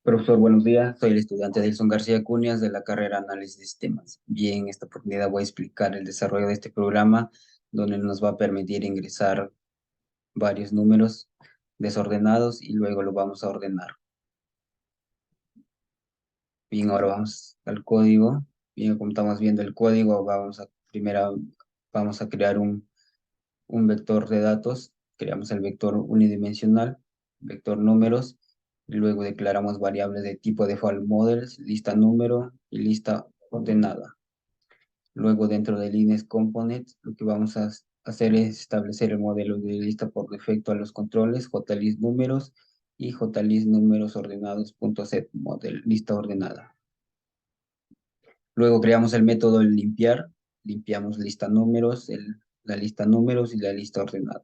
Profesor, buenos días. Soy el estudiante Dilson García Cuñas de la carrera Análisis de Sistemas. Bien, en esta oportunidad voy a explicar el desarrollo de este programa, donde nos va a permitir ingresar varios números desordenados y luego lo vamos a ordenar. Bien, ahora vamos al código. Bien, como estamos viendo el código, vamos a crear un vector de datos. Creamos el vector unidimensional, vector números, y luego declaramos variables de tipo default models, lista número y lista ordenada. Luego dentro del index component, lo que vamos a hacer es establecer el modelo de lista por defecto a los controles, jlist números y jlist números ordenados.set model, lista ordenada. Luego creamos el método de limpiar, limpiamos lista números, la lista números y la lista ordenada.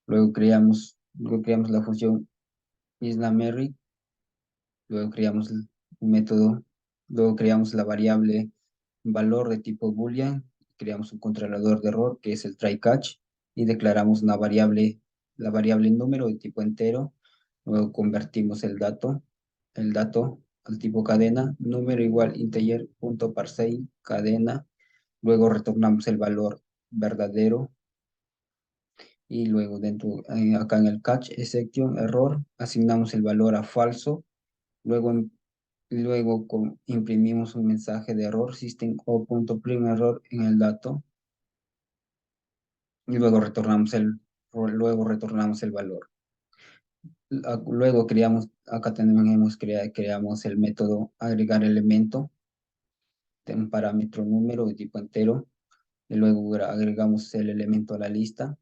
Luego creamos la función isNumeric, luego creamos un método, luego creamos la variable valor de tipo boolean, creamos un controlador de error que es el try catch y declaramos la variable número de tipo entero, luego convertimos el dato al tipo cadena, número igual integer punto parse cadena, luego retornamos el valor verdadero y luego acá en el catch exception error, asignamos el valor a falso, luego, imprimimos un mensaje de error system o.print error en el dato y luego retornamos el valor. Luego acá creamos el método agregar elemento de un parámetro número de tipo entero y luego agregamos el elemento a la lista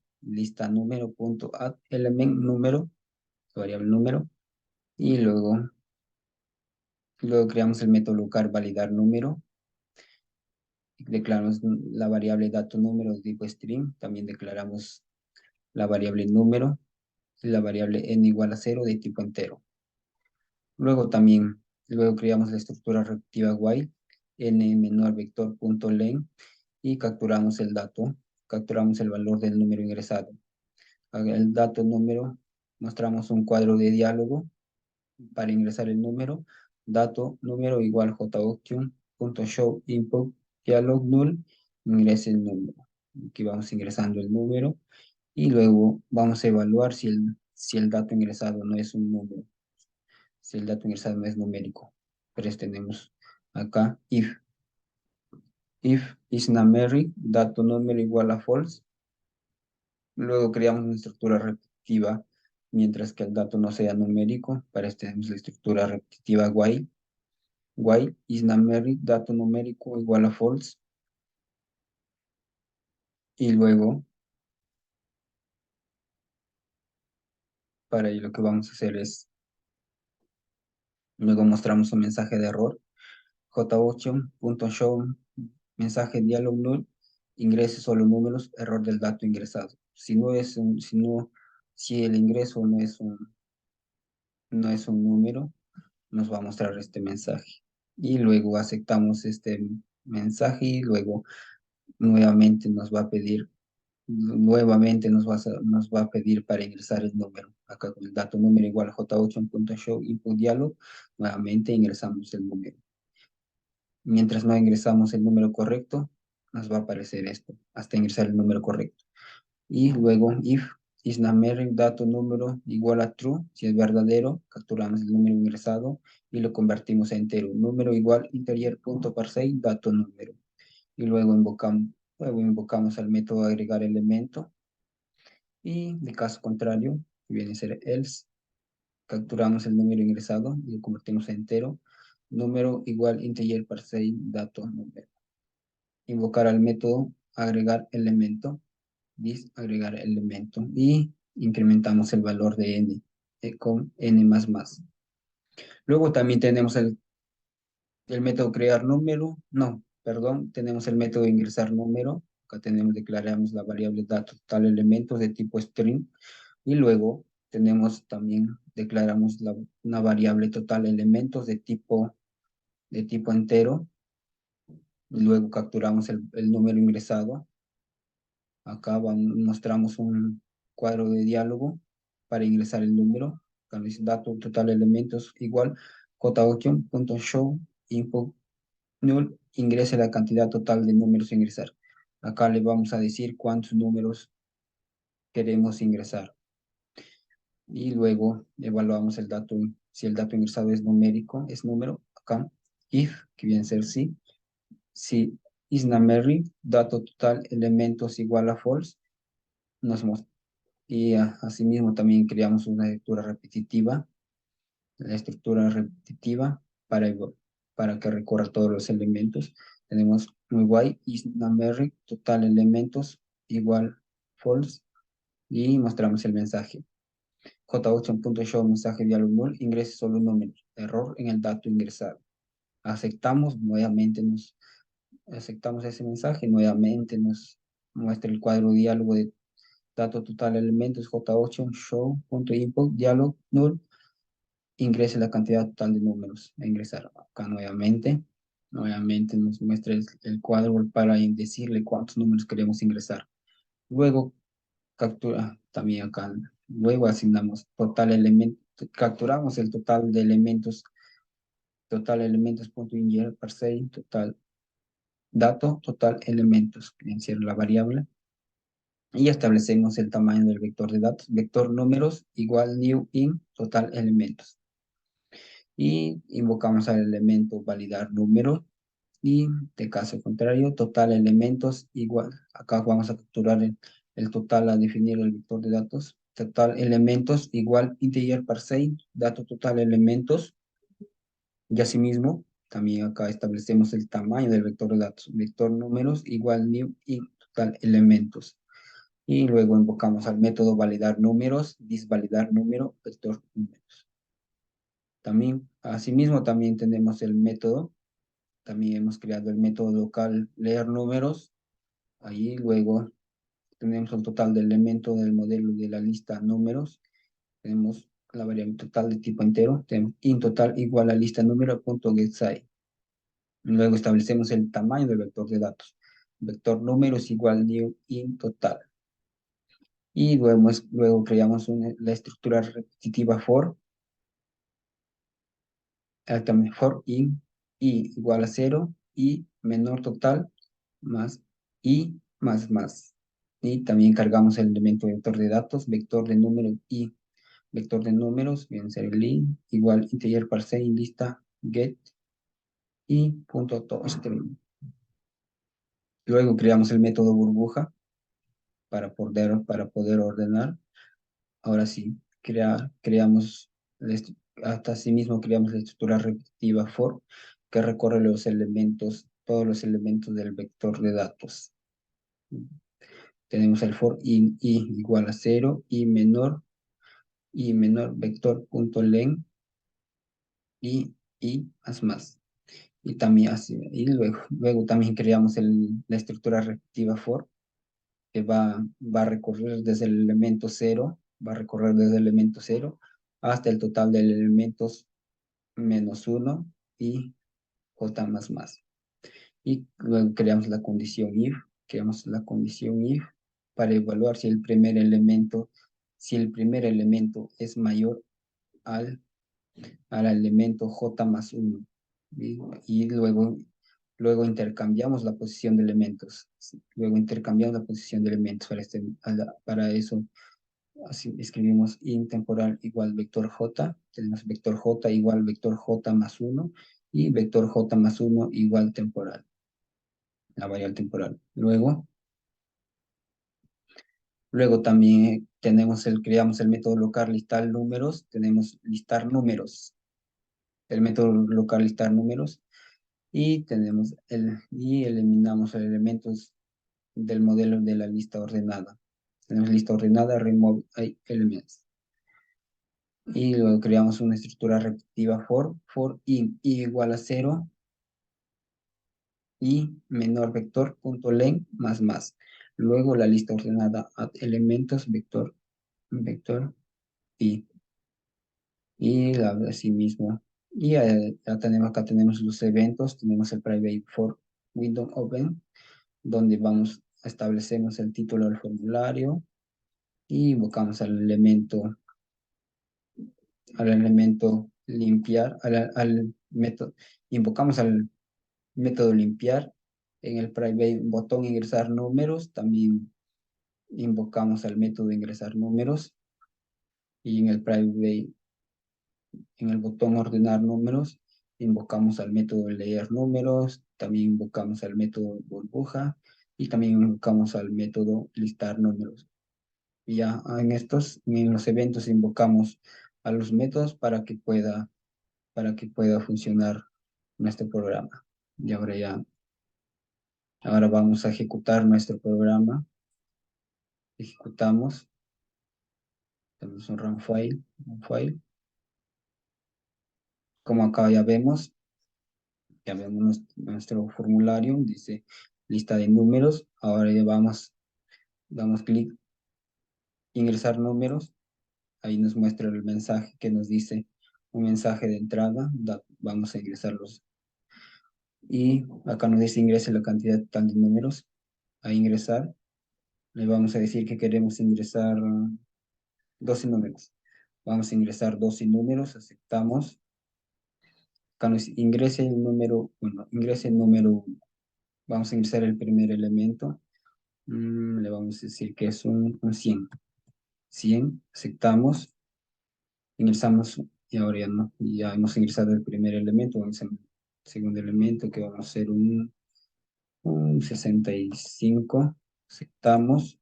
número punto add element número, variable número. Y luego creamos el método local validar número. Declaramos la variable dato número de tipo string. También declaramos la variable número y la variable n igual a 0 de tipo entero. Luego creamos la estructura recursiva while n menor vector punto len y capturamos el valor del número ingresado. El dato número, mostramos un cuadro de diálogo para ingresar el número, dato número igual jauction.show input dialog null, ingrese el número. Aquí vamos ingresando el número y luego vamos a evaluar si el dato ingresado no es un número, si el dato ingresado no es numérico. Entonces tenemos acá if is numeric, dato número igual a false. Luego creamos una estructura repetitiva mientras que el dato no sea numérico. Para esto tenemos la estructura repetitiva while is numeric, dato numérico igual a false. Y luego, para ello lo que vamos a hacer es, luego mostramos un mensaje de error, j8.show, mensaje dialog null, ingrese solo números, error del dato ingresado. Si el ingreso no es un número, nos va a mostrar este mensaje. Y luego aceptamos este mensaje y luego nuevamente nos va a pedir para ingresar el número. Acá con el dato número igual a j8.show input dialog, nuevamente ingresamos el número. Mientras no ingresamos el número correcto, nos va a aparecer esto, hasta ingresar el número correcto. Y luego, if is numeric, dato número igual a true, si es verdadero, capturamos el número ingresado y lo convertimos a entero. Número igual integer.parse, dato número. Y luego invocamos al método agregar elemento. Y de caso contrario, que viene a ser else, capturamos el número ingresado y lo convertimos a entero. Número igual integer parse, dato número. Invocar al método agregar elemento agregar elemento y incrementamos el valor de n con n más más. Luego también tenemos el método crear número, no, perdón, tenemos el método ingresar número, acá declaramos la variable dato total elementos de tipo string y luego declaramos una variable total elementos de tipo entero y luego capturamos el número ingresado. Acá mostramos un cuadro de diálogo para ingresar el número. Cuando dice dato total elementos igual j8.show input null, ingrese la cantidad total de números a ingresar. Acá le vamos a decir cuántos números queremos ingresar. Y luego evaluamos el dato, si el dato ingresado es numérico, es número, acá, if, que viene a ser sí, si is numeric, dato total elementos igual a false, nos muestra. Y asimismo también creamos una estructura repetitiva, la estructura repetitiva para que recorra todos los elementos. Tenemos muy guay, is numeric, total elementos igual false, y mostramos el mensaje. J8.show mensaje diálogo null, ingrese solo un número, error en el dato ingresado. Aceptamos, nuevamente aceptamos ese mensaje, nuevamente nos muestra el cuadro diálogo de dato total elementos J8 show.input diálogo null, ingrese la cantidad total de números a ingresar. Acá nuevamente nos muestra el cuadro para decirle cuántos números queremos ingresar. Luego captura también acá. Luego asignamos total elemento, capturamos el total de elementos, total elementos.ingere parse, total dato, total elementos, que viene a ser la variable. Y establecemos el tamaño del vector de datos, vector números igual new in total elementos. Y invocamos al elemento validar número, y de caso contrario, total elementos igual. Acá vamos a capturar el total a definir el vector de datos. Total elementos igual integer parse, dato total elementos. Y asimismo, también acá establecemos el tamaño del vector de datos. Vector números igual new in total elementos. Y luego invocamos al método validar números, disvalidar número, vector números. También, asimismo, también tenemos el método. También hemos creado el método local leer números. Ahí luego tenemos el total de elementos del modelo de la lista números. Tenemos la variable total de tipo entero. Tenemos in total igual a lista número punto getSize. Luego establecemos el tamaño del vector de datos. Vector números igual new in total. Y luego creamos la estructura repetitiva for. También for in i igual a 0 y menor total más i más. Y también cargamos el elemento vector de datos, vector de números y vector de números, bien ser el i, igual integer parse y lista get y punto toString. Luego creamos el método burbuja para poder ordenar. Ahora sí, creamos, hasta sí mismo creamos la estructura repetitiva for, que recorre los elementos, todos los elementos del vector de datos. Tenemos el for i igual a 0, i menor vector punto len y más. Y también así, y luego también creamos la estructura repetitiva for, que va a recorrer desde el elemento 0, va a recorrer desde el elemento 0 hasta el total de elementos -1 y j++. Y luego creamos la condición if, para evaluar si el primer elemento es mayor al elemento j+1. Y luego intercambiamos la posición de elementos. Luego intercambiamos la posición de elementos para eso. Así escribimos int temporal igual vector j, tenemos vector j igual vector j+1 y vector j+1 igual temporal, la variable temporal. Luego también creamos el método local listar números, tenemos listar números, el método local listar números, y eliminamos los elementos del modelo de la lista ordenada. Tenemos lista ordenada, remove elements. Y luego creamos una estructura repetitiva for in i igual a 0 y menor vector punto len más. Luego la lista ordenada add elementos vector i. Y así mismo. Y acá tenemos los eventos, tenemos el private for window open, donde establecemos el título del formulario y invocamos al elemento al elemento limpiar, al método, invocamos al método limpiar. En el private botón ingresar números, también invocamos al método ingresar números. Y en el private, en el botón ordenar números, invocamos al método leer números, también invocamos al método burbuja y también invocamos al método listar números. Y ya en los eventos invocamos a los métodos para que pueda funcionar nuestro programa. Y ahora vamos a ejecutar nuestro programa. Ejecutamos, tenemos un run file. Como acá ya vemos nuestro formulario, dice lista de números. Ahora ya damos clic, ingresar números. Ahí nos muestra el mensaje que nos dice un mensaje de entrada. Vamos a ingresarlos. Y acá nos dice ingrese la cantidad total de números. A ingresar, le vamos a decir que queremos ingresar 12 números. Vamos a ingresar 12 números, aceptamos. Acá nos ingrese el número, bueno, ingrese el número 1. Vamos a ingresar el primer elemento. Le vamos a decir que es un 100. 100, aceptamos. Ingresamos y ahora ya no. Ya hemos ingresado el primer elemento. Vamos al segundo elemento que vamos a hacer un 65. Aceptamos.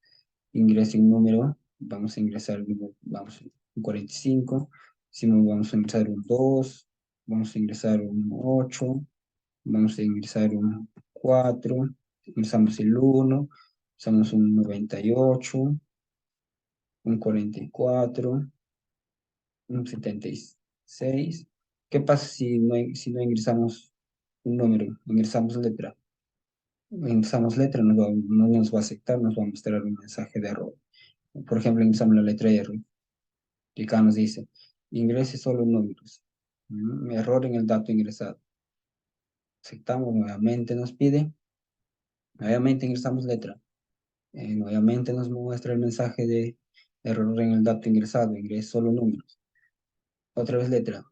Ingrese un número. Vamos a ingresar vamos, un 45. Si no, vamos a ingresar un 2. Vamos a ingresar un 8. Vamos a ingresar un 4. Ingresamos el 1. Usamos un 98. Un 44. Un 76. ¿Qué pasa si no ingresamos un número? Ingresamos letra. Ingresamos letra, no nos va a aceptar, nos va a mostrar un mensaje de error. Por ejemplo, ingresamos la letra R. Y acá nos dice, ingrese solo números. Error en el dato ingresado. Aceptamos, nuevamente nos pide. Nuevamente ingresamos letra. Nuevamente nos muestra el mensaje de error en el dato ingresado. Ingrese solo números. Otra vez letra.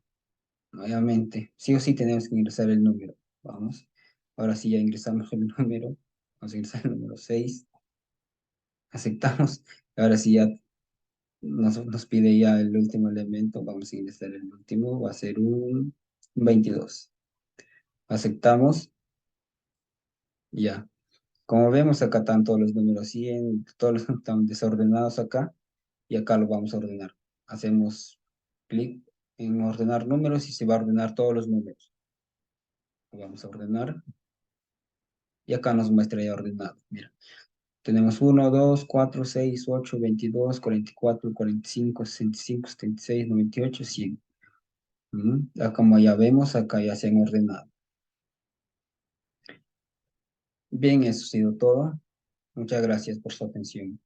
Nuevamente, sí o sí tenemos que ingresar el número. Vamos. Ahora sí ya ingresamos el número. Vamos a ingresar el número 6. Aceptamos. Ahora sí ya nos pide ya el último elemento. Vamos a ingresar el último. Va a ser un 22. Aceptamos. Ya. Como vemos acá están todos los números 100. Todos están desordenados acá. Y acá lo vamos a ordenar. Hacemos clic en ordenar números y se va a ordenar todos los números. Lo vamos a ordenar. Y acá nos muestra ya ordenado. Mira, tenemos 1, 2, 4, 6, 8, 22, 44, 45, 65, 76, 98, 100. Como ya vemos, acá ya se han ordenado. Bien, eso ha sido todo. Muchas gracias por su atención.